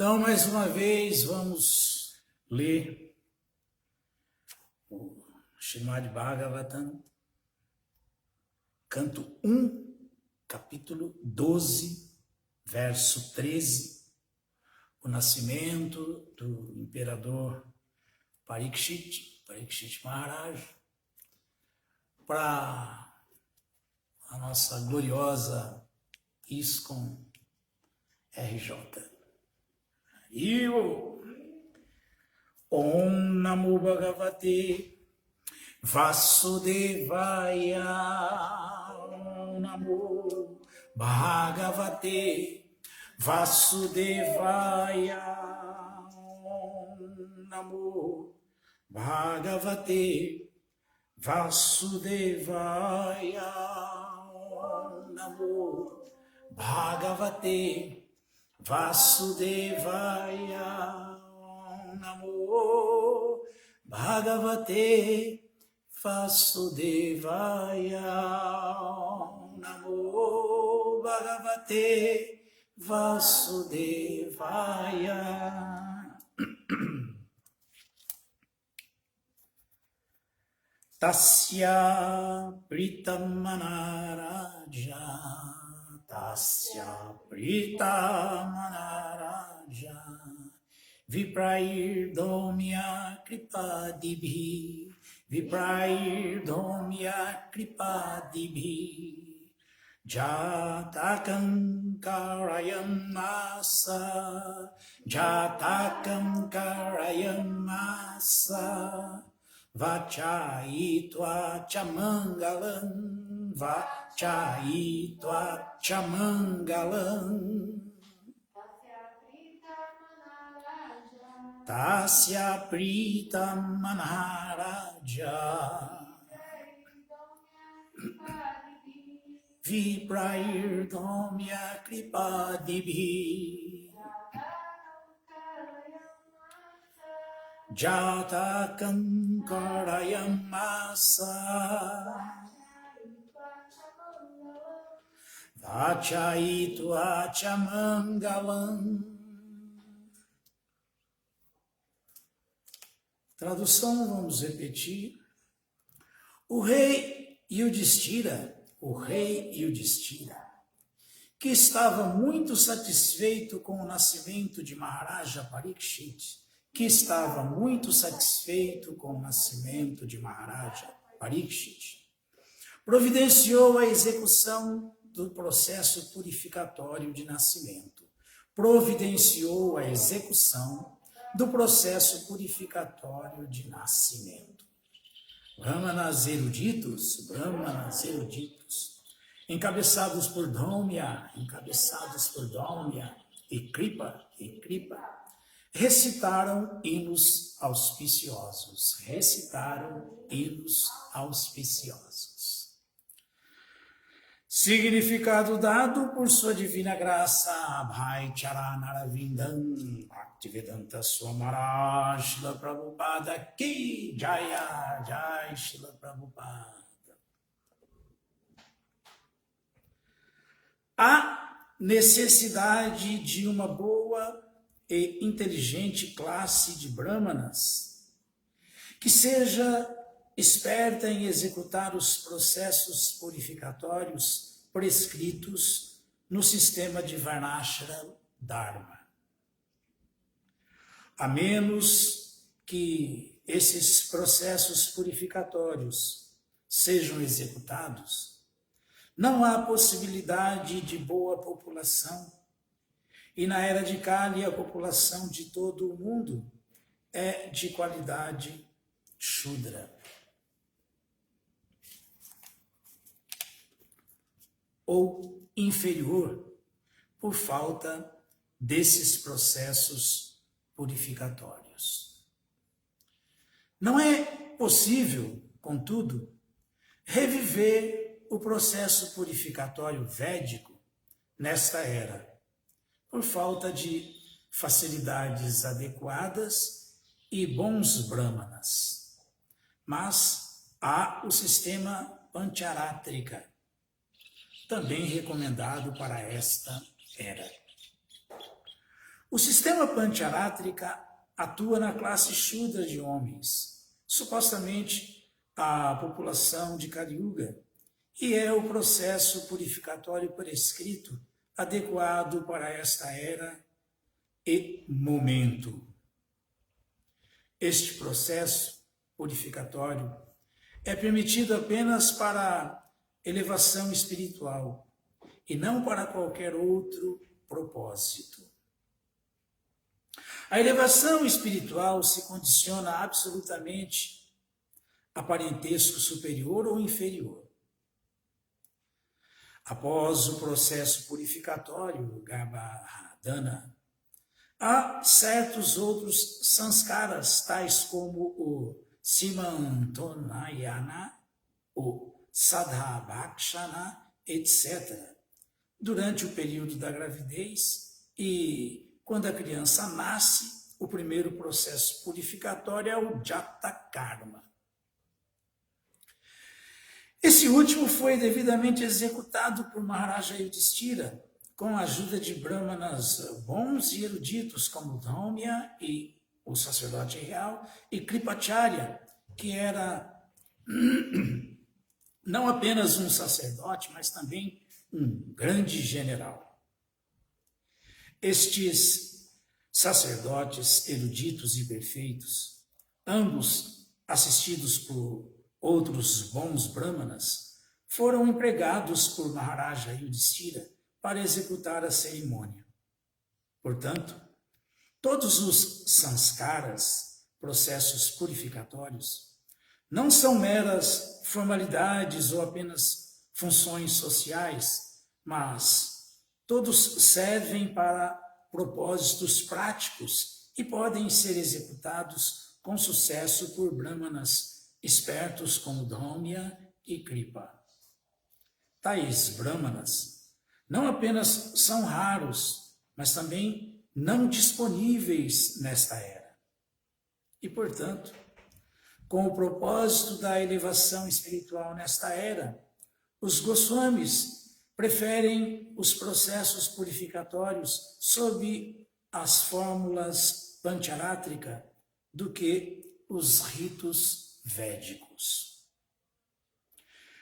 Então, mais uma vez, vamos ler o Srimad Bhagavatam, canto 1, capítulo 12, verso 13, o nascimento do imperador Parikshit Maharaj, para a nossa gloriosa ISKCON RJ. Om Namo Bhagavate Vasudevaya. Om Namo Bhagavate Vasudevaya. Om Namo Bhagavate Vasudevaya. Om Namo Bhagavate Vasudevaya. Om Namo Bhagavate Vasudevaya. Om Namo Bhagavate Vasudevaya. Tasya Pritamanaraja, Tasya Pritamanaraja, Viprairdomya Kripadibhi, Viprairdomya Kripadibhi, Jatakam Karayam Asa, Jatakam Karayam Asa, Vachayitva Chamangalam, Vachayitva Chamangalam. Tasya Prita Manaraja, Viprairdomya Kripadibhi, Jatakam Karayam Asa, Vachayitva Chamangalam. Tradução, vamos repetir. O rei Yudhishthira, que estava muito satisfeito com o nascimento de Maharaja Parikshit, providenciou a execução do processo purificatório de nascimento. Brahmanas eruditos, encabeçados por Dhaumya e Kripa, recitaram hinos auspiciosos. Significado dado por sua divina graça, Abhay Charanaravindan, Bhaktivedanta Swamara, Srila Prabhupada Ki Jaya, Jai Srila Prabhupada. Há necessidade de uma boa e inteligente classe de brahmanas que seja esperta em executar os processos purificatórios prescritos no sistema de Varnashram Dharma. A menos que esses processos purificatórios sejam executados, não há possibilidade de boa população. E na era de Kali, a população de todo o mundo é de qualidade Shudra, ou inferior, por falta desses processos purificatórios. Não é possível, contudo, reviver o processo purificatório védico nesta era, por falta de facilidades adequadas e bons brahmanas. Mas há o sistema Pancharatrika, também recomendado para esta era. O sistema Pancharátrica atua na classe Shudra de homens, supostamente a população de Kali Yuga, e é o processo purificatório prescrito adequado para esta era e momento. Este processo purificatório é permitido apenas para elevação espiritual e não para qualquer outro propósito. A elevação espiritual se condiciona absolutamente a parentesco superior ou inferior. Após o processo purificatório, Garbhadhana, há certos outros sanskaras, tais como o Simantonayana, o Sadhabhakshana, etc., durante o período da gravidez e quando a criança nasce, o primeiro processo purificatório é o Jata Karma. Esse último foi devidamente executado por Maharaja Yudhishthira, com a ajuda de brahmanas bons e eruditos, como Dhaumya, e o sacerdote real, e Kripacharya, que era não apenas um sacerdote, mas também um grande general. Estes sacerdotes eruditos e perfeitos, ambos assistidos por outros bons brahmanas, foram empregados por Maharaja Yudhishthira para executar a cerimônia. Portanto, todos os sanskaras, processos purificatórios, não são meras formalidades ou apenas funções sociais, mas todos servem para propósitos práticos e podem ser executados com sucesso por brahmanas espertos como Dhaumya e Kripa. Tais brahmanas não apenas são raros, mas também não disponíveis nesta era. E, portanto, com o propósito da elevação espiritual nesta era, os Goswamis preferem os processos purificatórios sob as fórmulas Pancharátrica do que os ritos védicos.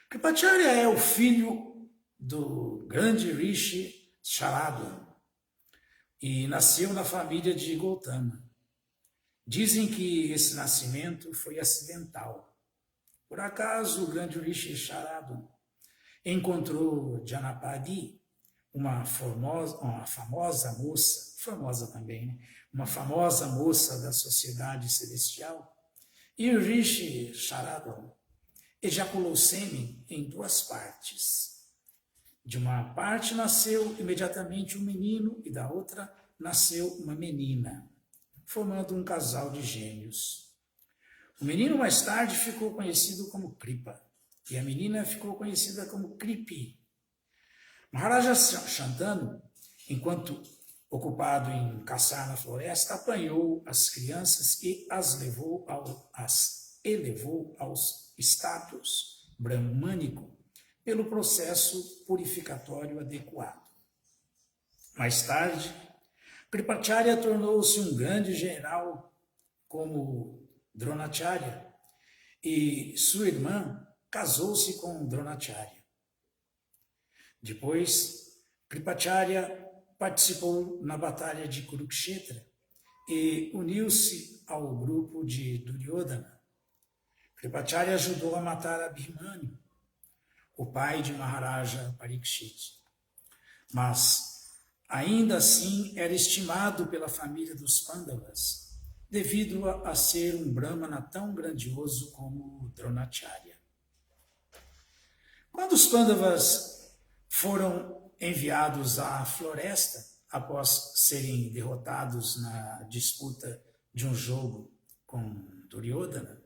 Kripacharya é o filho do grande Rishi Sharada e nasceu na família de Gautama. Dizem que esse nascimento foi acidental. Por acaso, o grande Rishi Sharada encontrou Janapadi, uma famosa moça, famosa também, né? Uma famosa moça da sociedade celestial, e o Rishi Sharada ejaculou sêmen em duas partes. De uma parte nasceu imediatamente um menino e da outra nasceu uma menina, formando um casal de gêmeos. O menino mais tarde ficou conhecido como Kripa e a menina ficou conhecida como Kripi. Maharaja Shantanu, enquanto ocupado em caçar na floresta, apanhou as crianças e as elevou aos status brahmânico pelo processo purificatório adequado. Mais tarde, Kripacharya tornou-se um grande general como Dronacharya e sua irmã casou-se com Dronacharya. Depois, Kripacharya participou na batalha de Kurukshetra e uniu-se ao grupo de Duryodhana. Kripacharya ajudou a matar Abhimanyu, o pai de Maharaja Parikshit. Mas, ainda assim, era estimado pela família dos Pandavas, devido a ser um brahmana tão grandioso como Dronacharya. Quando os Pandavas foram enviados à floresta, após serem derrotados na disputa de um jogo com Duryodhana,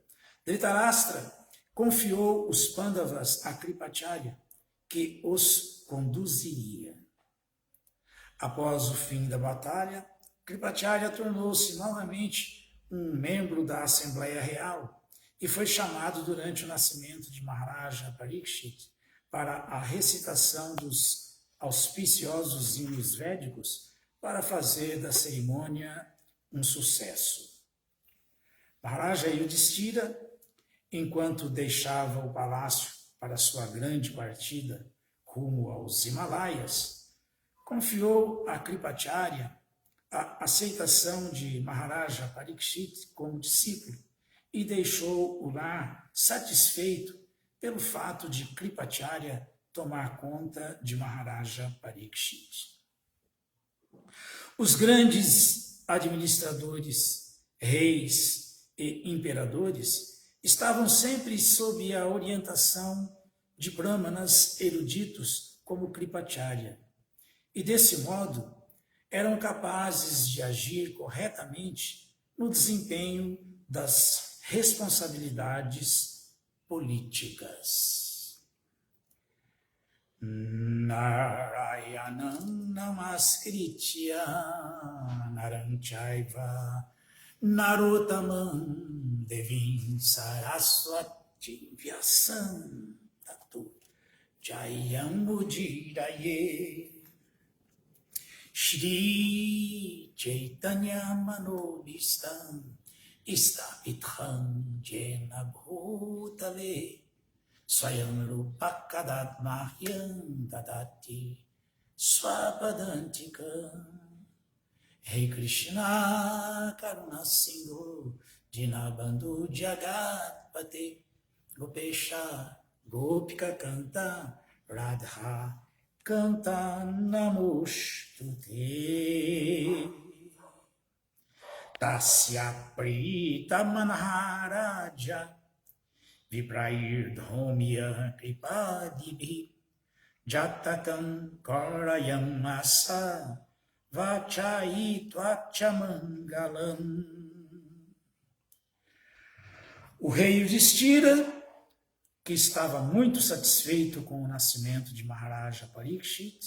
Dhritarashtra confiou os Pandavas a Kripacharya, que os conduziria. Após o fim da batalha, Kripacharya tornou-se novamente um membro da Assembleia Real e foi chamado durante o nascimento de Maharaja Parikshit para a recitação dos auspiciosos hinos védicos para fazer da cerimônia um sucesso. Maharaja Yudhishthira, enquanto deixava o palácio para sua grande partida rumo aos Himalaias, confiou a Kripacharya a aceitação de Maharaja Parikshit como discípulo e deixou-o lá satisfeito pelo fato de Kripacharya tomar conta de Maharaja Parikshit. Os grandes administradores, reis e imperadores estavam sempre sob a orientação de brahmanas eruditos como Kripacharya, e desse modo eram capazes de agir corretamente no desempenho das responsabilidades políticas. Narayanam namaskritya naram chaiva narottamam devim saraswati vyasam tatu jayam mudiraye Shri Chaitanya Manobhistam Istapitham Jena Bhutale Swayam Rupakadat Mahyam Dadati Swapadantikam. Rei Krishna Karuna Sindhu Dinabandhu Jagatpate Gopesha Gopika Kanta Radha Canta Namostute Tasya Prita Manharaja Viprair Dhomya Kripadibhi Jatatam Karayam Asa Vachai Tvachamangalam. O rei Yudhishthira, que estava muito satisfeito com o nascimento de Maharaja Parikshit,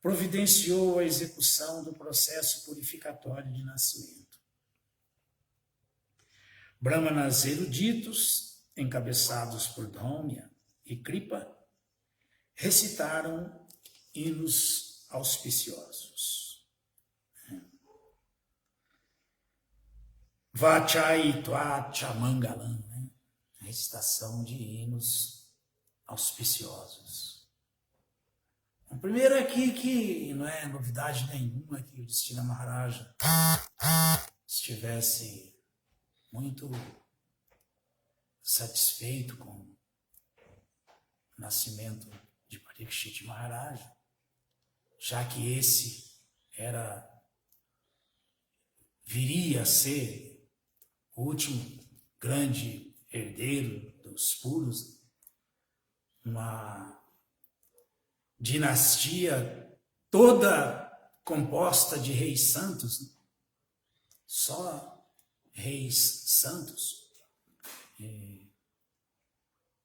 providenciou a execução do processo purificatório de nascimento. Brahmanas eruditos, encabeçados por Dhaumya e Kripa, recitaram hinos auspiciosos. Vachai Tvacha Mangalam, recitação de hinos auspiciosos. O primeiro aqui que não é novidade nenhuma que o Yudhishthira Maharaja estivesse muito satisfeito com o nascimento de Parikshit Maharaja, já que esse viria a ser o último grande herdeiro dos puros, uma dinastia toda composta de reis santos, só reis santos. E,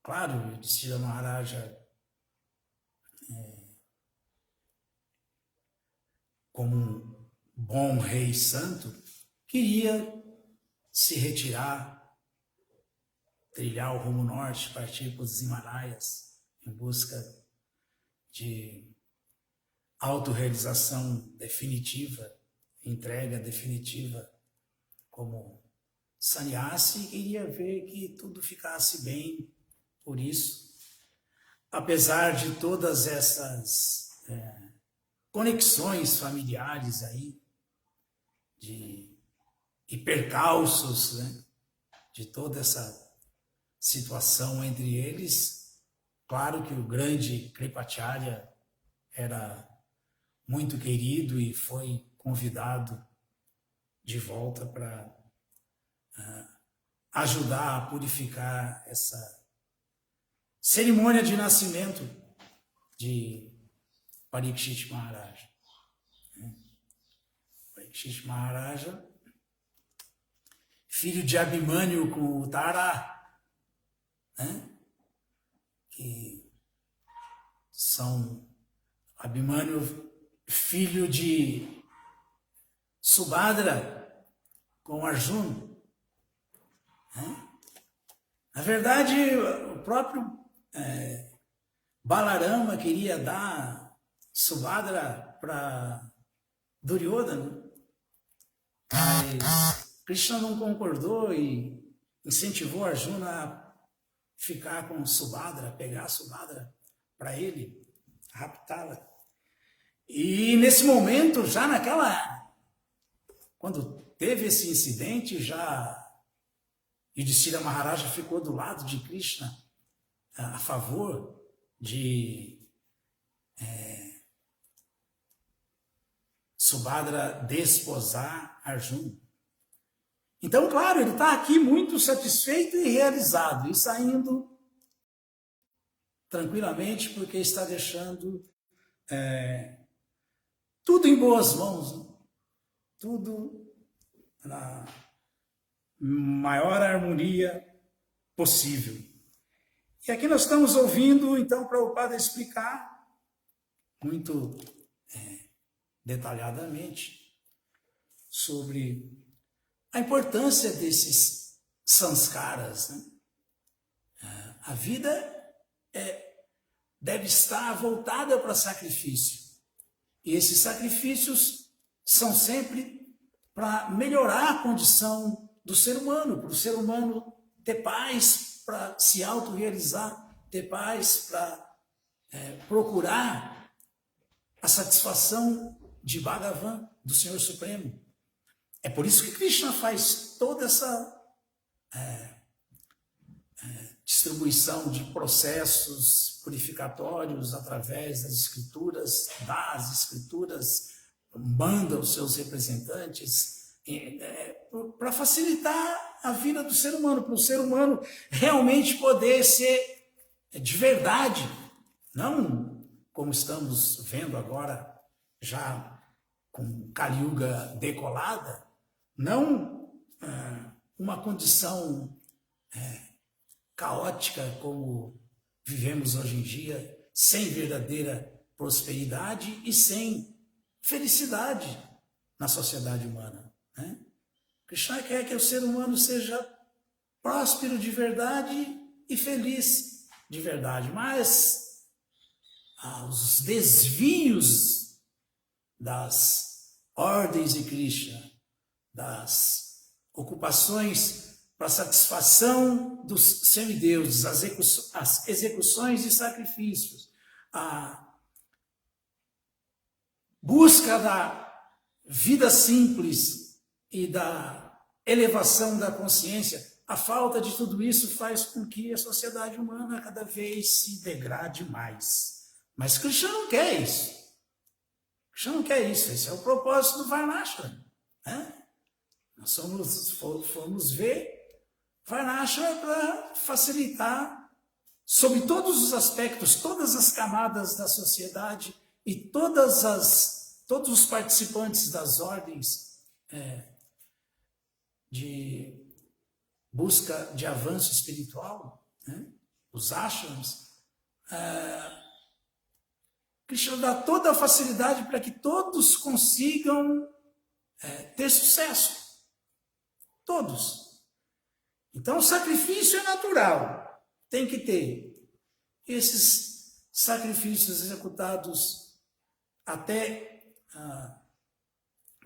claro, o Yudhishthira Maharaja, como um bom rei santo, queria se retirar, trilhar o rumo norte, partir para os Himalaias, em busca de autorrealização definitiva, entrega definitiva como sannyasi, e queria ver que tudo ficasse bem. Por isso, apesar de todas essas conexões familiares aí, e percalços, né, de toda essa situação entre eles, claro que o grande Kripacharya era muito querido e foi convidado de volta para ajudar a purificar essa cerimônia de nascimento de Parikshit Maharaja. Parikshit Maharaja, filho de Abhimanyu com o Tara, né? Que são Abhimanyu, filho de Subhadra com Arjuna. Né? Na verdade, o próprio Balarama queria dar Subhadra para Duryodhana, mas Krishna não concordou e incentivou Arjuna a ficar com Subhadra, pegar Subhadra para ele, raptá-la. E nesse momento, já quando teve esse incidente, já Yudhishthira Maharaja ficou do lado de Krishna a favor de Subhadra desposar Arjuna. Então, claro, ele está aqui muito satisfeito e realizado, e saindo tranquilamente, porque está deixando tudo em boas mãos, né? Tudo na maior harmonia possível. E aqui nós estamos ouvindo, então, Prabhupada explicar muito detalhadamente sobre a importância desses sanskaras, né? A vida deve estar voltada para sacrifício. E esses sacrifícios são sempre para melhorar a condição do ser humano, para o ser humano ter paz, para se autorrealizar, ter paz, para procurar a satisfação de Bhagavan, do Senhor Supremo. É por isso que Krishna faz toda essa distribuição de processos purificatórios através das escrituras, manda os seus representantes para facilitar a vida do ser humano, para o ser humano realmente poder ser de verdade, não como estamos vendo agora, já com Kali Yuga decolada, não uma condição caótica como vivemos hoje em dia, sem verdadeira prosperidade e sem felicidade na sociedade humana, né? Krishna quer que o ser humano seja próspero de verdade e feliz de verdade, mas os desvios das ordens de Krishna, das ocupações para satisfação dos semideuses, as execuções de sacrifícios, a busca da vida simples e da elevação da consciência, a falta de tudo isso faz com que a sociedade humana cada vez se degrade mais. Mas Krishna não quer isso. Krishna não quer isso. Esse é o propósito do Varnashram, né? Nós fomos ver Varnashram é para facilitar, sobre todos os aspectos, todas as camadas da sociedade e todos os participantes das ordens de busca de avanço espiritual, né? Os ashrams, Krishna dá toda a facilidade para que todos consigam ter sucesso. Todos. Então, o sacrifício é natural, tem que ter. Esses sacrifícios executados até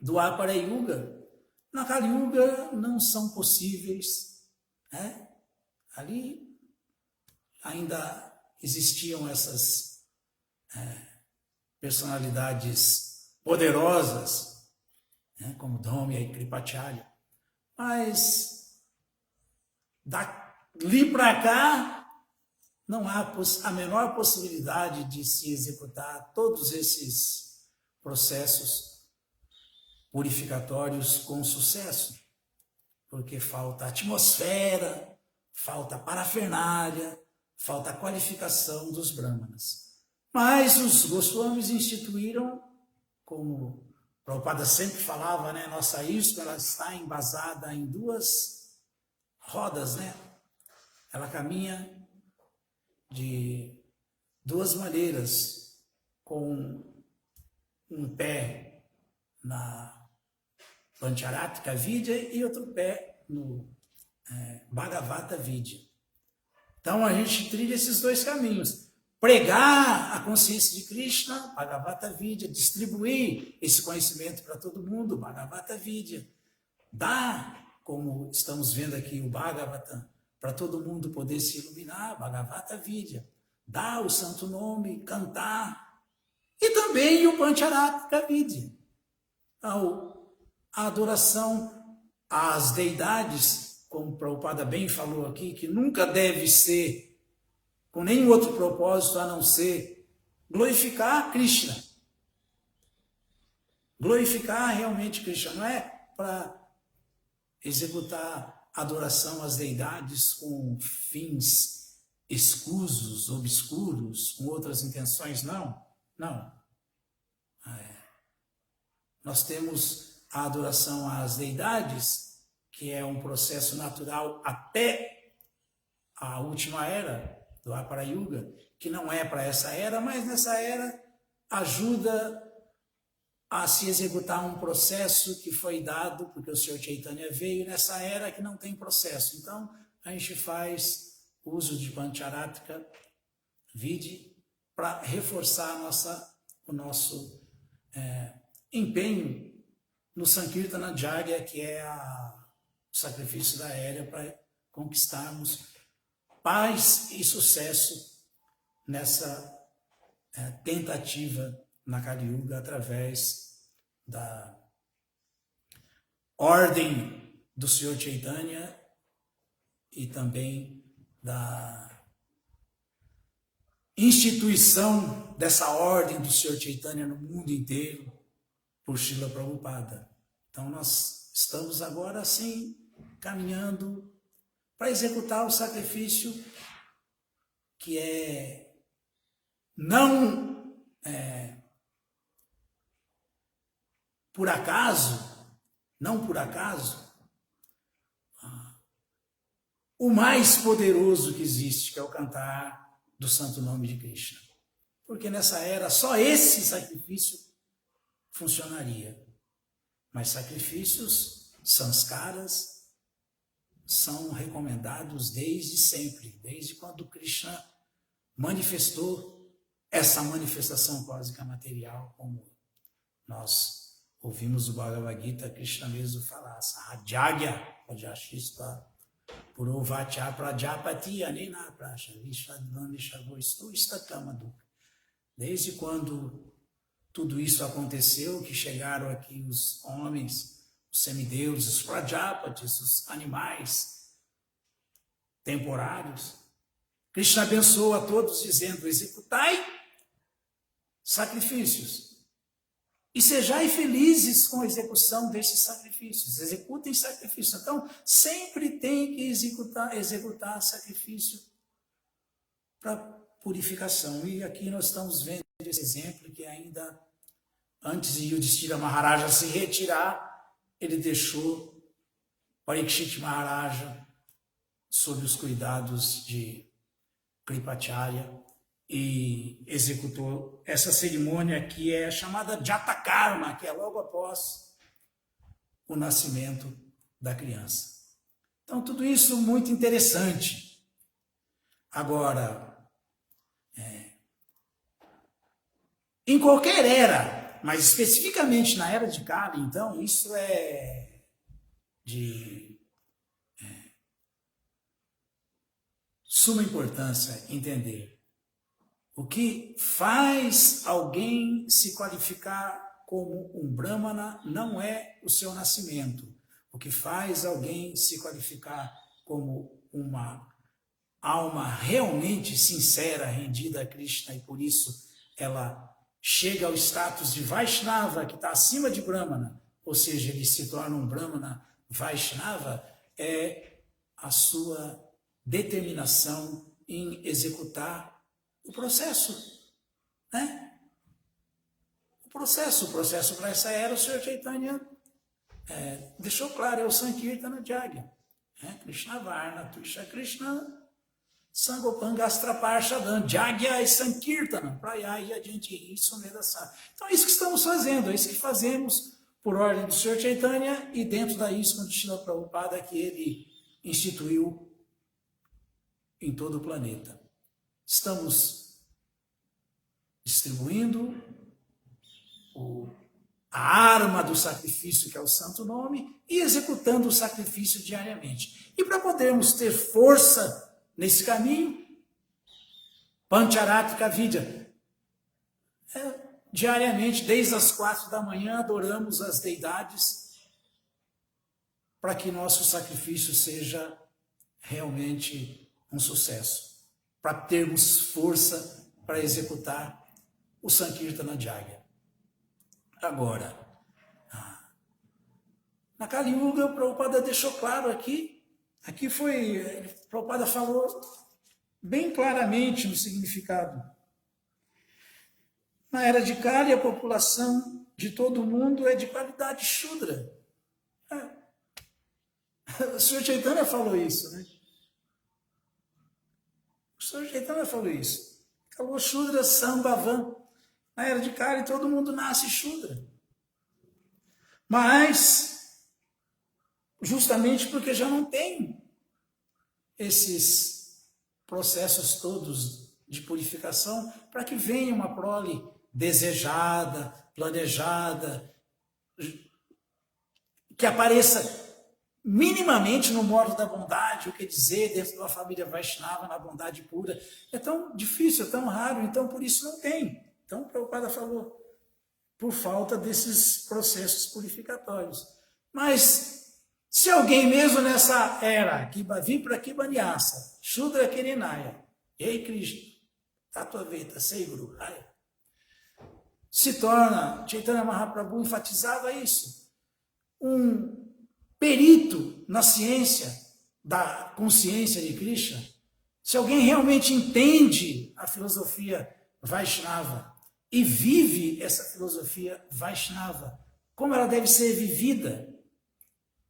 Dwapara Yuga, na Kali Yuga não são possíveis, né? Ali ainda existiam essas personalidades poderosas, né? Como Dhaumya e Kripacharya, mas dali para cá não há a menor possibilidade de se executar todos esses processos purificatórios com sucesso, porque falta atmosfera, falta parafernália, falta qualificação dos brahmanas. Mas os Goswamis instituíram, como Prabhupada sempre falava, né? Nossa ISKCON, ela está embasada em duas rodas, né? Ela caminha de duas maneiras, com um pé na Pancharatrika Vidya e outro pé no Bhagavata Vidya. Então a gente trilha esses dois caminhos. pregar a consciência de Krishna, Bhagavata Vidya, distribuir esse conhecimento para todo mundo, Bhagavata Vidya, dar, como estamos vendo aqui o Bhagavatam, para todo mundo poder se iluminar, Bhagavata Vidya, dar o santo nome, cantar, e também o Pancharatra Vidya, a adoração às deidades, como o Prabhupada bem falou aqui, que nunca deve ser com nenhum outro propósito a não ser glorificar Krishna. Glorificar realmente Krishna, não é para executar adoração às deidades com fins escusos, obscuros, com outras intenções, não. Não. Nós temos a adoração às deidades, que é um processo natural até a última era, do Apara Yuga, que não é para essa era, mas nessa era ajuda a se executar um processo que foi dado, porque o Senhor Chaitanya veio nessa era que não tem processo. Então, a gente faz uso de Pancharatra Vidya para reforçar o nosso empenho no Sankirtana Jagya, que é o sacrifício da era para conquistarmos paz e sucesso nessa tentativa na Kali Yuga através da ordem do Senhor Chaitanya e também da instituição dessa ordem do Senhor Chaitanya no mundo inteiro por Srila Prabhupada. Então nós estamos agora assim caminhando para executar o sacrifício que é não por acaso, o mais poderoso que existe, que é o cantar do santo nome de Krishna. Porque nessa era só esse sacrifício funcionaria. Mas sacrifícios, sanskaras, são recomendados desde sempre, desde quando Krishna manifestou essa manifestação cósmica material, como nós ouvimos o Bhagavad Gita, Krishna mesmo falar, Sahajagya, Pajashista, Purovacha Prajapati, Anena Prasha, Vishwadvani Shavoistu, Istakamadu. Desde quando tudo isso aconteceu, que chegaram aqui os homens, os semideuses, os Prajapatis, os animais temporários, Krishna abençoa a todos dizendo, executai sacrifícios e sejai felizes com a execução desses sacrifícios. Executem sacrifícios. Então, sempre tem que executar sacrifício para purificação. E aqui nós estamos vendo esse exemplo que ainda antes de Yudhishthira Maharaja se retirar, ele deixou Parikshit Maharaja sob os cuidados de Kripacharya e executou essa cerimônia que é chamada Jatakarma, que é logo após o nascimento da criança. Então, tudo isso muito interessante. Agora, em qualquer era, mas especificamente na era de Kali, então, isso é de suma importância entender. O que faz alguém se qualificar como um Brahmana não é o seu nascimento. O que faz alguém se qualificar como uma alma realmente sincera, rendida a Krishna, e por isso ela chega ao status de Vaishnava, que está acima de Brahmana, ou seja, ele se torna um Brahmana Vaishnava, é a sua determinação em executar o processo, né? O processo para essa era, o Senhor Chaitanya deixou claro, é o Sankirtana Jagya, Krishna Varna, Tuisha Krishna, Sangopan Gastraparshadam, Jagya e Sankirtana, Praya e adiante, isso mesmo. Então é isso que estamos fazendo, é isso que fazemos por ordem do Senhor Chaitanya e dentro da ISKCON de Srila Prabhupada que ele instituiu em todo o planeta. Estamos distribuindo a arma do sacrifício, que é o santo nome, e executando o sacrifício diariamente. E para podermos ter força nesse caminho, Pancharatrika Vidya, diariamente, desde as 4 da manhã, adoramos as deidades para que nosso sacrifício seja realmente um sucesso, para termos força para executar o Sankirtana Jagya. Agora, na Kali Yuga, o Prabhupada deixou claro aqui o Prabhupada falou bem claramente no significado. Na era de Kali, a população de todo mundo é de qualidade Shudra. O Sr. Chaitanya falou isso, né? O Sr. Chaitanya falou isso. Falou Shudra Sambhavam. Na era de Kali, todo mundo nasce Shudra. Mas, justamente porque já não tem esses processos todos de purificação, para que venha uma prole desejada, planejada, que apareça minimamente no modo da bondade, o que dizer, dentro de uma família Vaishnava, na bondade pura. É tão difícil, é tão raro, então por isso não tem. Então o Prabhupada falou, por falta desses processos purificatórios. Mas, se alguém mesmo nessa era, Vipra Kibanyasa, Shudra Kirinaya, Ei Krishna, Tatvaveta, Sei Guru Raya, se torna, Chaitanya Mahaprabhu enfatizava isso, um perito na ciência da consciência de Krishna, se alguém realmente entende a filosofia Vaishnava e vive essa filosofia Vaishnava, como ela deve ser vivida,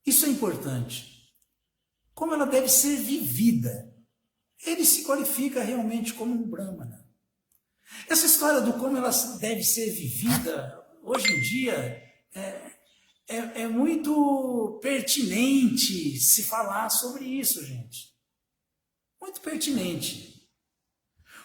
isso é importante. Como ela deve ser vivida, ele se qualifica realmente como um Brahmana. Essa história do como ela deve ser vivida, hoje em dia, é muito pertinente se falar sobre isso, gente. Muito pertinente.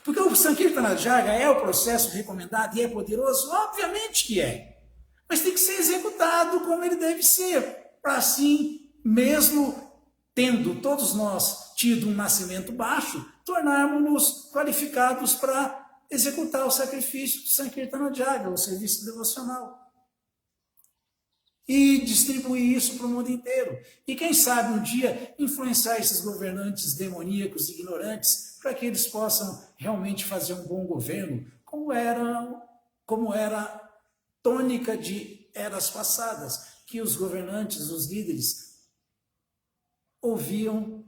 Porque o Sankirtana Jagya é o processo recomendado e é poderoso? Obviamente que é. Mas tem que ser executado como ele deve ser, para assim, mesmo tendo todos nós tido um nascimento baixo, tornarmos-nos qualificados para executar o sacrifício do Sankirtana Jagya, o serviço devocional. E distribuir isso para o mundo inteiro. E quem sabe um dia influenciar esses governantes demoníacos, ignorantes, para que eles possam realmente fazer um bom governo, como era tônica de eras passadas, que os governantes, os líderes, ouviam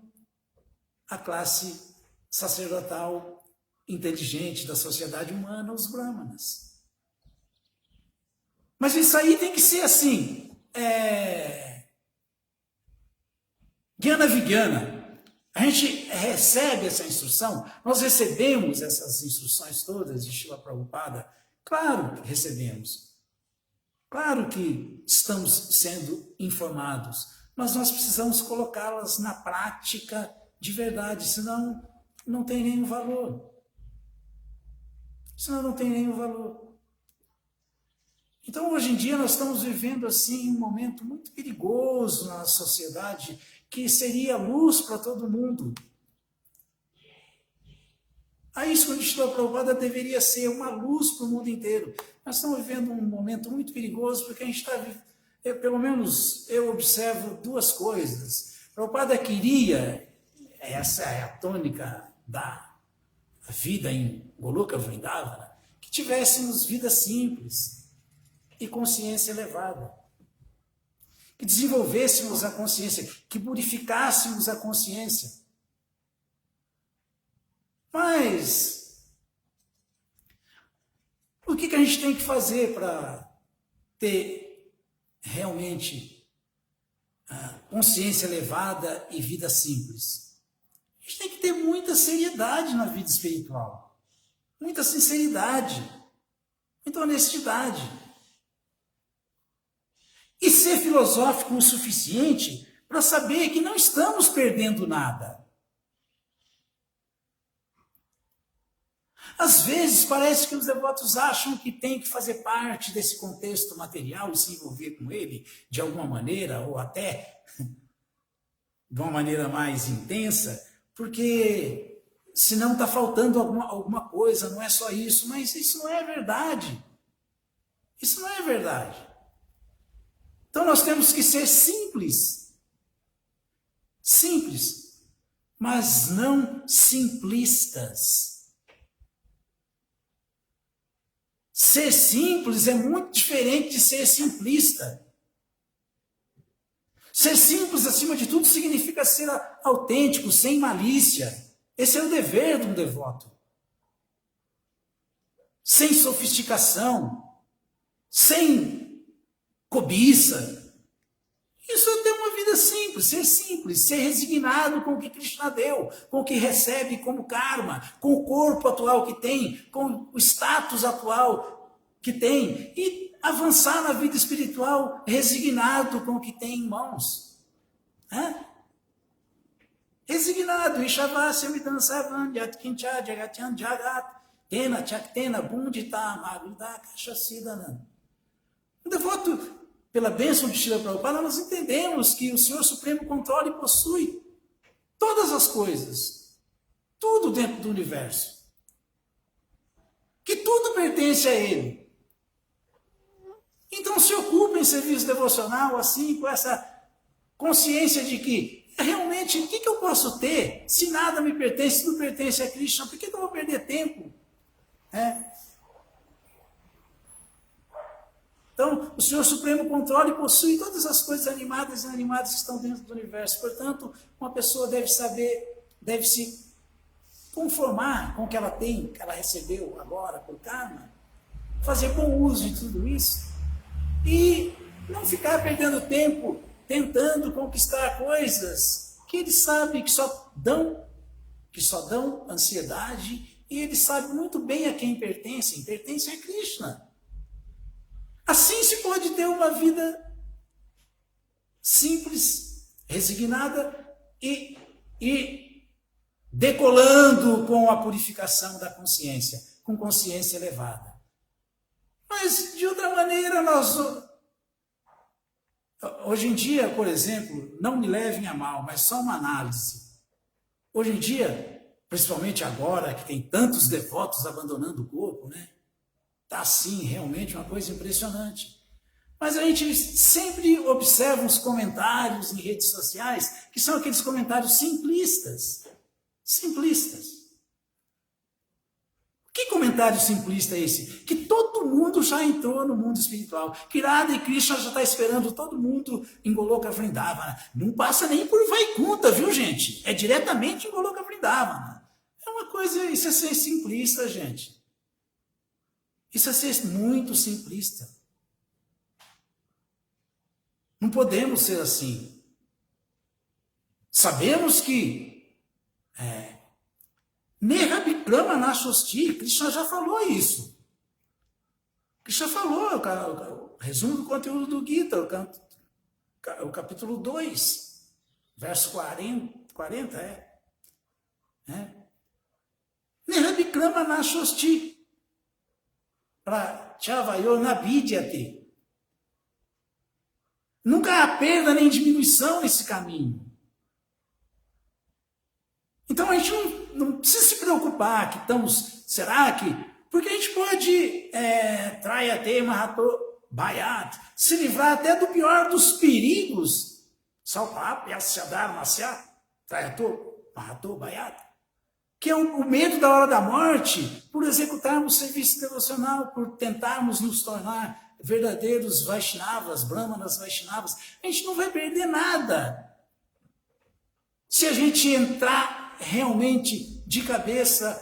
a classe sacerdotal inteligente da sociedade humana, os brahmanas. Mas isso aí tem que ser assim, Gyana Vigyana. A gente recebe essa instrução, nós recebemos essas instruções todas de Srila Prabhupada, claro que recebemos, claro que estamos sendo informados, mas nós precisamos colocá-las na prática de verdade, senão não tem nenhum valor. Senão não tem nenhum valor. Então, hoje em dia, nós estamos vivendo assim um momento muito perigoso na sociedade, que seria luz para todo mundo. A isso de Srila Prabhupada deveria ser uma luz para o mundo inteiro. Nós estamos vivendo um momento muito perigoso, porque a gente está vivendo, pelo menos eu observo duas coisas. Prabhupada queria, essa é a tônica da vida em Goloka Vrindavana, que tivéssemos vida simples e consciência elevada. Que desenvolvêssemos a consciência, que purificássemos a consciência. Mas o que a gente tem que fazer para ter realmente a consciência elevada e vida simples? A gente tem que ter muita seriedade na vida espiritual, muita sinceridade, muita honestidade. E ser filosófico o suficiente para saber que não estamos perdendo nada. Às vezes parece que os devotos acham que tem que fazer parte desse contexto material e se envolver com ele de alguma maneira, ou até de uma maneira mais intensa, porque senão está faltando alguma coisa, não é só isso, mas isso não é verdade. Isso não é verdade. Então nós temos que ser simples. Simples, mas não simplistas. Ser simples é muito diferente de ser simplista. Ser simples, acima de tudo, significa ser autêntico, sem malícia. Esse é o dever de um devoto. Sem sofisticação, sem cobiça. Isso é ter uma vida simples, ser resignado com o que Krishna deu, com o que recebe como karma, com o corpo atual que tem, com o status atual que tem, e avançar na vida espiritual resignado com o que tem em mãos. Resignado. Ishavasya midansavan yatkincha jagatyan jagat tena chaktena bundita magudaka shasidanam. O devoto, pela bênção de Srila Prabhupada, nós entendemos que o Senhor Supremo controla e possui todas as coisas, tudo dentro do universo, que tudo pertence a Ele. Então se ocupa em serviço devocional, assim, com essa consciência de que, realmente, o que eu posso ter se nada me pertence, se não pertence a Krishna? Por que eu vou perder tempo? Então, o Senhor Supremo controla e possui todas as coisas animadas e inanimadas que estão dentro do universo. Portanto, uma pessoa deve saber, deve se conformar com o que ela tem, que ela recebeu agora por karma, fazer bom uso de tudo isso e não ficar perdendo tempo tentando conquistar coisas que ele sabe que só dão ansiedade, e ele sabe muito bem a quem pertencem a Krishna. Assim se pode ter uma vida simples, resignada e decolando com a purificação da consciência, com consciência elevada. Mas, de outra maneira, hoje em dia, por exemplo, não me levem a mal, mas só uma análise. Hoje em dia, principalmente agora que tem tantos devotos abandonando o corpo, está assim, realmente uma coisa impressionante. Mas a gente sempre observa uns comentários em redes sociais, que são aqueles comentários simplistas. Simplistas. Que comentário simplista é esse? Que todo mundo já entrou no mundo espiritual. Que Radha e Krishna já está esperando todo mundo em Goloka Vrindavana. Não passa nem por Vaikunta, viu, gente? É diretamente em Goloka Vrindavana. É uma coisa, isso é ser simplista, gente. Isso é ser muito simplista. Não podemos ser assim. Sabemos que Nehabikrama Nashosti, Krishna já falou isso. Krishna falou, o resumo do conteúdo do Gita, o capítulo 2, verso 40 Nehabikrama Nashosti, Prachavayo Nabidyate. Nunca há perda nem diminuição nesse caminho. Então a gente não precisa se preocupar que estamos, será que? Porque a gente pode, Trayate Mahato Bayat, se livrar até do pior dos perigos, Mahato Bayat, que é o medo da hora da morte, por executarmos serviço devocional, por tentarmos nos tornar verdadeiros Vaishnavas, Brahmanas Vaishnavas. A gente não vai perder nada se a gente entrar realmente de cabeça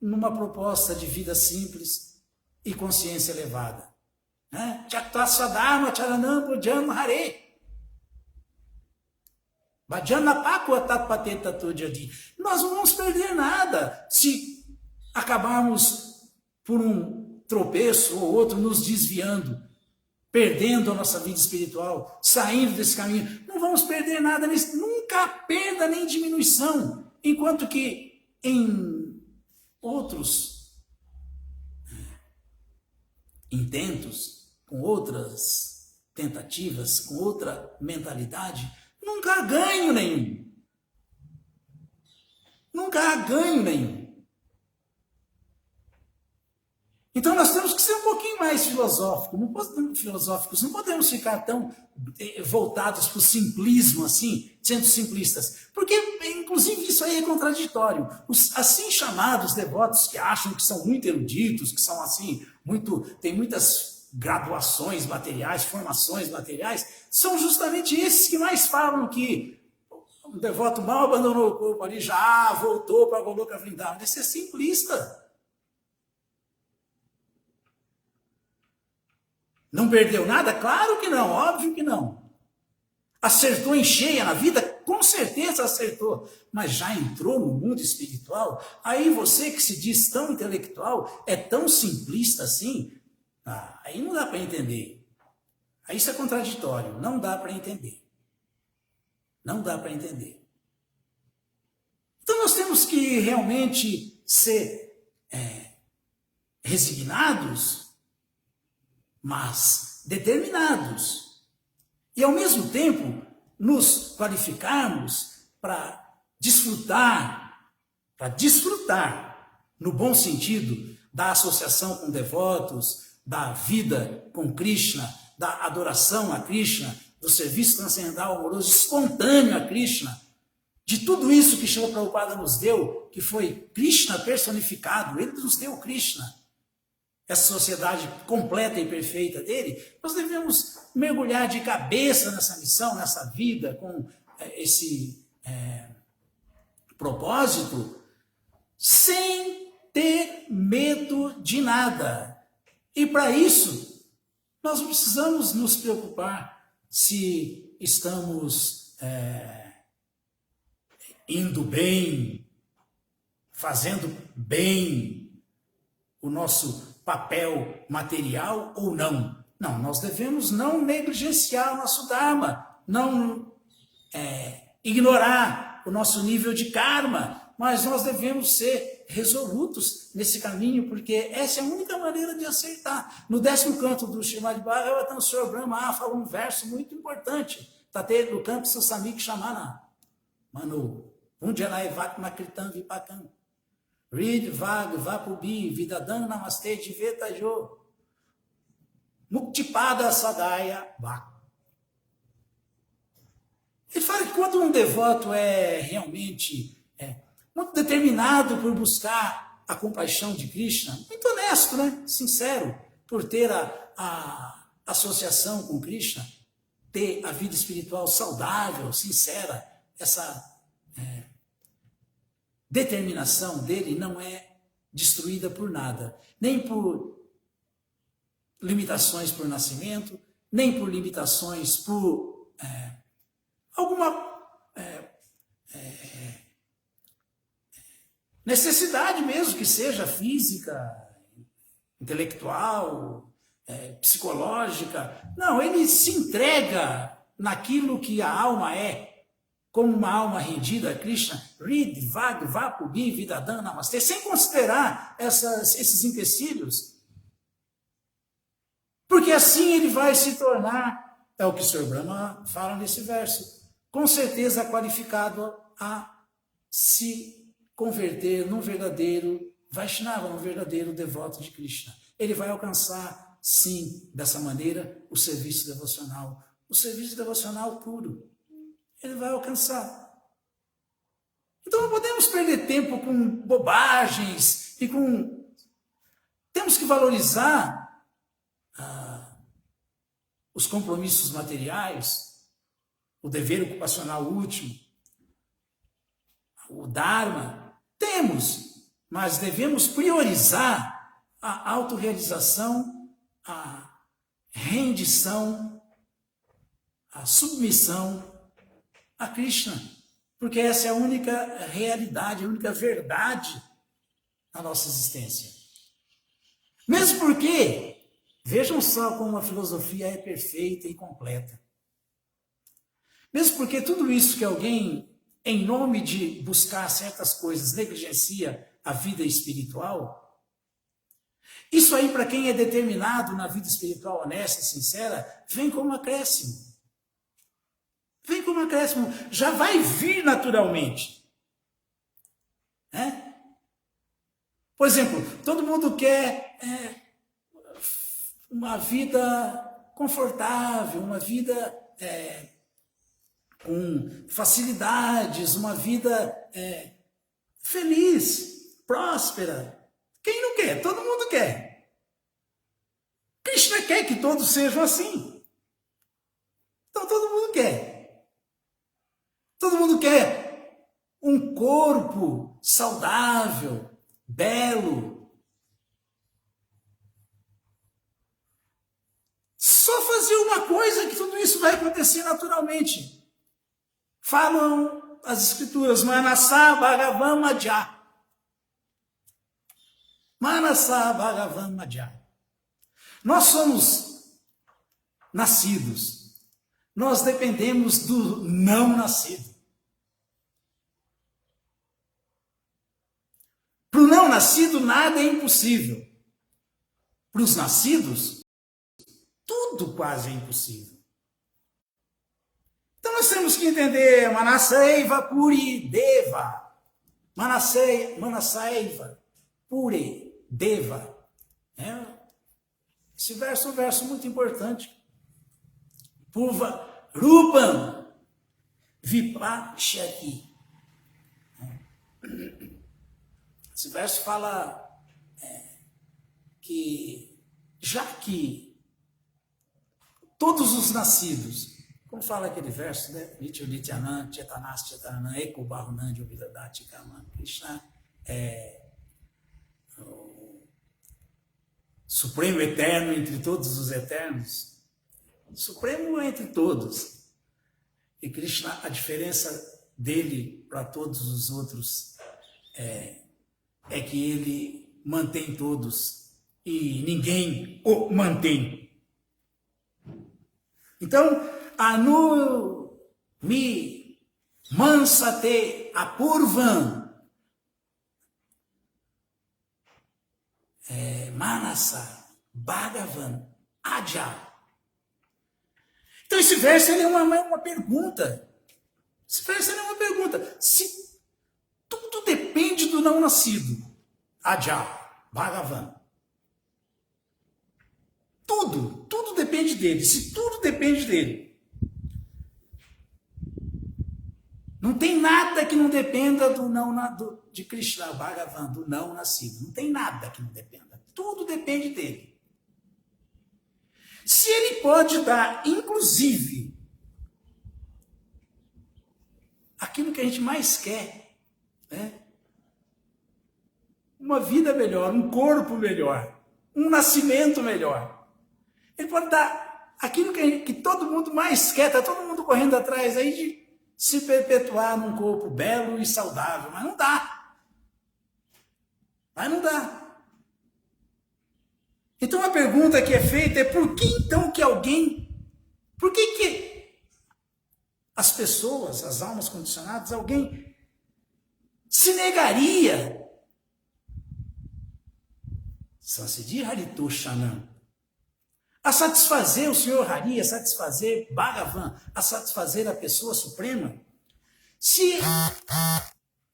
numa proposta de vida simples e consciência elevada. Chaktaswadharma charanam bhujan hare. Bhajana pakwa tatpateta tujadi. Nós não vamos perder nada se acabarmos por um tropeço ou outro nos desviando, perdendo a nossa vida espiritual, saindo desse caminho. Não vamos perder nada nisso, nunca há perda nem diminuição. Enquanto que em outros intentos, com outras tentativas, com outra mentalidade, nunca há ganho nenhum. Nunca há ganho nenhum. Então nós temos que ser um pouquinho mais filosóficos, não podemos ficar tão voltados para o simplismo assim, sendo simplistas, porque inclusive isso aí é contraditório. Os assim chamados devotos que acham que são muito eruditos, que são assim, tem muitas graduações materiais, formações materiais, são justamente esses que mais falam que o devoto mal abandonou o corpo ali, já voltou para a Goloka Vrindavan. Esse é simplista. Não perdeu nada? Claro que não, óbvio que não. Acertou em cheia na vida? Com certeza acertou. Mas já entrou no mundo espiritual? Aí você que se diz tão intelectual, é tão simplista assim? Aí não dá para entender. Aí isso é contraditório, não dá para entender. Não dá para entender. Então nós temos que realmente ser resignados, mas determinados. E ao mesmo tempo nos qualificarmos para desfrutar, no bom sentido, da associação com devotos, da vida com Krishna, da adoração a Krishna, do serviço transcendental amoroso espontâneo a Krishna, de tudo isso que Srila Prabhupada nos deu, que foi Krishna personificado, ele nos deu Krishna, essa sociedade completa e perfeita dele, nós devemos mergulhar de cabeça nessa missão, nessa vida, com esse propósito, sem ter medo de nada. E para isso, nós não precisamos nos preocupar se estamos indo bem, fazendo bem o nosso papel material ou não. Não, nós devemos não negligenciar o nosso Dharma, não ignorar o nosso nível de karma, mas nós devemos ser resolutos nesse caminho, porque essa é a única maneira de acertar. No 10º canto do Srimad Bhagavatam, o Sr. Brahma fala um verso muito importante. Tate no campo Samik Shamana. Manu, Unjanai Vatma Kritam Vipakam. Rid Vag Vapubi Vidadan Namaste Divetajo. Muktipada Sadaya Vak. Ele fala que quando um devoto é realmente muito determinado por buscar a compaixão de Krishna, muito honesto, né? Sincero, por ter a associação com Krishna, ter a vida espiritual saudável, sincera, essa determinação dele não é destruída por nada, nem por limitações por nascimento, nem por limitações por alguma necessidade mesmo que seja física, intelectual, psicológica. Não, ele se entrega naquilo que a alma é, como uma alma rendida a Krishna, Rid, Vag, Vapubi, Vidadan, Namaste, sem considerar esses empecilhos. Porque assim ele vai se tornar, é o que o Sr. Brahma fala nesse verso, com certeza qualificado a se converter num verdadeiro Vaishnava, num verdadeiro devoto de Krishna. Ele vai alcançar, sim, dessa maneira, o serviço devocional puro. Ele vai alcançar. Então não podemos perder tempo com bobagens e com... Temos que valorizar os compromissos materiais, o dever ocupacional último, o Dharma. Temos, mas devemos priorizar a autorrealização, a rendição, a submissão a Krishna, porque essa é a única realidade, a única verdade da nossa existência. Mesmo porque, vejam só como a filosofia é perfeita e completa. Mesmo porque tudo isso que alguém, em nome de buscar certas coisas, negligencia a vida espiritual, Isso aí, para quem é determinado na vida espiritual honesta e sincera, vem como acréscimo. Vem como acréscimo. Já vai vir naturalmente. Né? Por exemplo, todo mundo quer uma vida confortável, uma vida com facilidades, uma vida feliz, próspera. Quem não quer? Todo mundo quer. Krishna quer que todos sejam assim. Então todo mundo quer. Todo mundo quer um corpo saudável, belo. Só fazer uma coisa que tudo isso vai acontecer naturalmente. Falam as escrituras, Manasa Bhagavan Madhya. Manasa Bhagavan Madhya. Nós somos nascidos. Nós dependemos do não nascido. Para o não nascido, nada é impossível. Para os nascidos, tudo quase é impossível. Então nós temos que entender Manasaiva Puri Deva. Manasaiva Puri Deva. Esse verso é um verso muito importante. Purva Rupam Vipashati. Esse verso fala que, já que todos os nascidos, como fala aquele verso, né? Nitya Nityanam, Chetanas Chetanam, Eko Bahunandi Ovidadati Kama. Krishna é o Supremo Eterno entre todos os eternos. Supremo entre todos. E Krishna, a diferença dele para todos os outros é que ele mantém todos e ninguém o mantém. Então, Anu Mi Mansate Apurvam Manasa Bhagavan Aja. Então esse verso ele é uma pergunta. Esse verso ele é uma pergunta. Se tudo depende do não nascido, Aja, Bhagavan. Tudo depende dele. Se tudo depende dele, não tem nada que não dependa de Krishna, Bhagavan, do não nascido. Não tem nada que não dependa. Tudo depende dele. Se ele pode dar, inclusive, aquilo que a gente mais quer, né? Uma vida melhor, um corpo melhor, um nascimento melhor. Ele pode dar aquilo que todo mundo mais quer, está todo mundo correndo atrás aí de se perpetuar num corpo belo e saudável, mas não dá. Mas não dá. Então a pergunta que é feita é por que então que por que as pessoas, as almas condicionadas, alguém se negaria Sansiddhi Harito Shanam, a satisfazer o Senhor Hari, a satisfazer Bhagavan, a satisfazer a pessoa suprema, se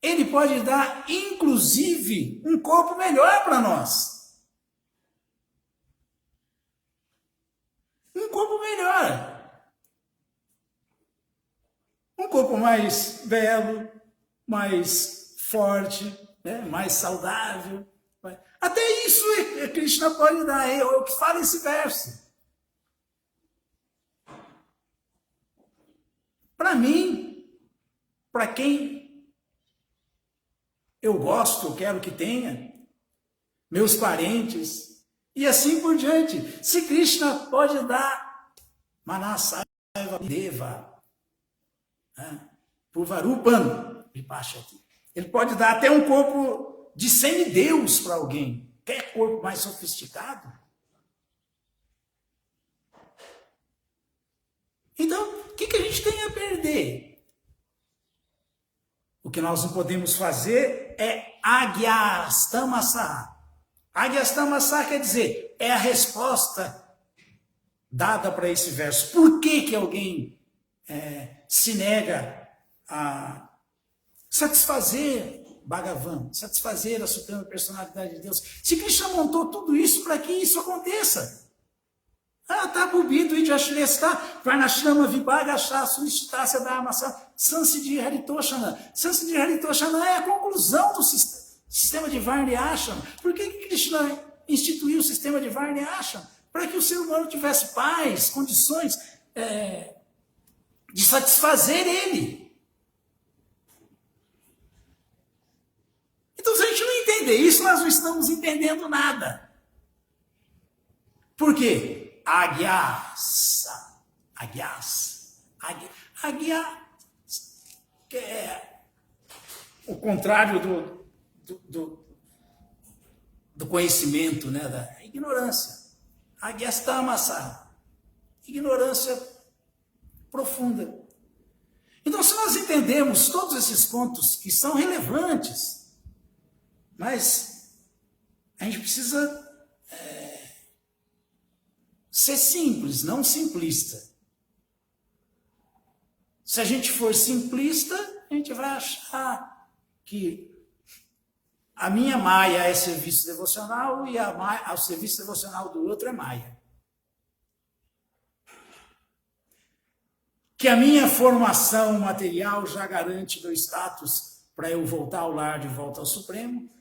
ele pode dar, inclusive, um corpo melhor para nós. Um corpo melhor. Um corpo mais belo, mais forte, né? Mais saudável. Até isso Krishna pode dar, é o que fala esse verso. Para mim, para quem eu gosto, eu quero que tenha, meus parentes, e assim por diante. Se Krishna pode dar Manasaiva Deva, Purvarupam Vipashati, ele pode dar até um corpo de semideus para alguém. Quer corpo mais sofisticado? Então, o que a gente tem a perder? O que nós não podemos fazer é Agyastamasa, Agyastamassá quer dizer, é a resposta dada para esse verso. Por que alguém se nega a satisfazer Bhagavan, satisfazer a suprema personalidade de Deus? Se Krishna montou tudo isso para que isso aconteça. Tá bubido e Jashresta, Varnashrama, Vibhagasha, Sunishitasya, Dharmasa, Sansiddhi Haritoshana. Sansiddhi Haritoshana é a conclusão do sistema de Varna e Ashrama. Por que Krishna instituiu o sistema de Varna e Ashrama? Para que o ser humano tivesse paz, condições de satisfazer ele. Então, se a gente não entender isso, nós não estamos entendendo nada. Por quê? Agyasa, que é o contrário do conhecimento, né, da ignorância. Agyastamasa, ignorância profunda. Então, se nós entendemos todos esses pontos que são relevantes, mas a gente precisa ser simples, não simplista. Se a gente for simplista, a gente vai achar que a minha Maya é serviço devocional e o serviço devocional do outro é Maya. Que a minha formação material já garante meu status para eu voltar ao lar de volta ao Supremo,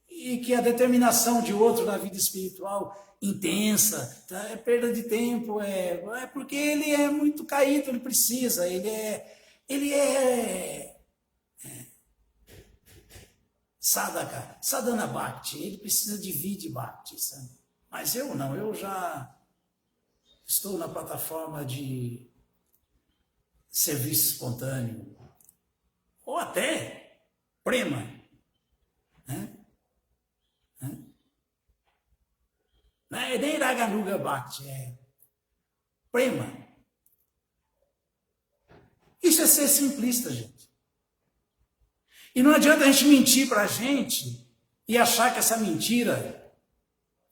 e que a determinação de outro na vida espiritual intensa, tá? É perda de tempo, é porque ele é muito caído, ele precisa, ele é sadhaka, sadhana bhakti, ele precisa de vidya bhakti, sabe? Mas eu não, eu já estou na plataforma de serviço espontâneo, ou até prema, né? Não é nem Raganuga Bhakti, é prema. Isso é ser simplista, gente. E não adianta a gente mentir para a gente e achar que essa mentira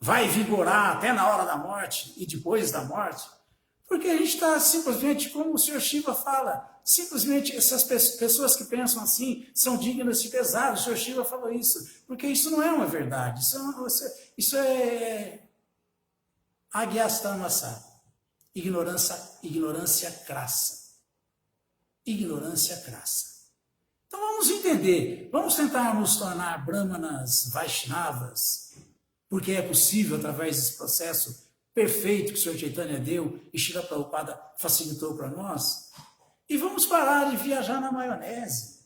vai vigorar até na hora da morte e depois da morte, porque a gente está simplesmente, como o Sr. Shiva fala, simplesmente essas pessoas que pensam assim são dignas de pesar. O Sr. Shiva falou isso, porque isso não é uma verdade, isso é Agyastamasa, ignorância crassa. Ignorância crassa. Então vamos entender, vamos tentar nos tornar brahmanas Vaishnavas, porque é possível através desse processo perfeito que o Sr. Chaitanya deu e Srila Prabhupada facilitou para nós. E vamos parar de viajar na maionese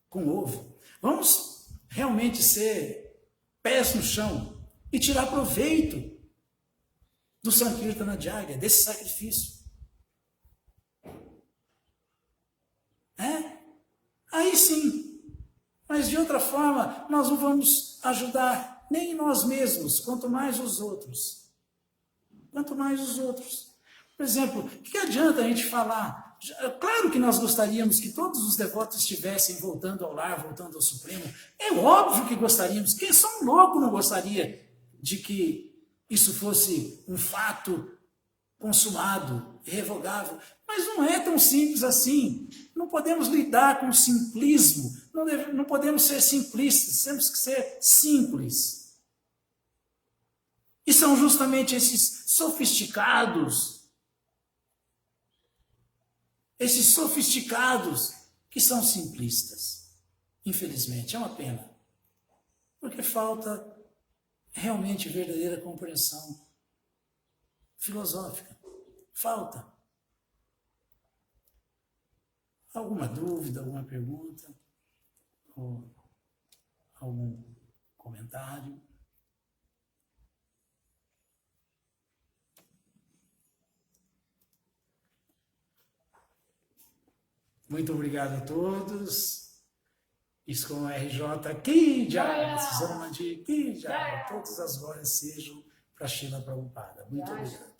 com ovo. Vamos realmente ser pés no chão e tirar proveito do Sankirtana Jagya, desse sacrifício. Aí sim. Mas de outra forma, nós não vamos ajudar nem nós mesmos, quanto mais os outros. Quanto mais os outros. Por exemplo, o que adianta a gente falar? Claro que nós gostaríamos que todos os devotos estivessem voltando ao lar, voltando ao Supremo. É óbvio que gostaríamos. Quem só um louco não gostaria de que isso fosse um fato consumado, irrevogável. Mas não é tão simples assim. Não podemos lidar com o simplismo. Não podemos ser simplistas. Temos que ser simples. E são justamente esses sofisticados que são simplistas. Infelizmente, é uma pena. Porque falta realmente verdadeira compreensão filosófica. Falta. Alguma dúvida, alguma pergunta? Ou algum comentário? Muito obrigado a todos. ISKCON RJ, Ki Jai, Suzana Mandi, Ki Jai. Todas as glórias sejam para Srila Prabhupada. Muito obrigado.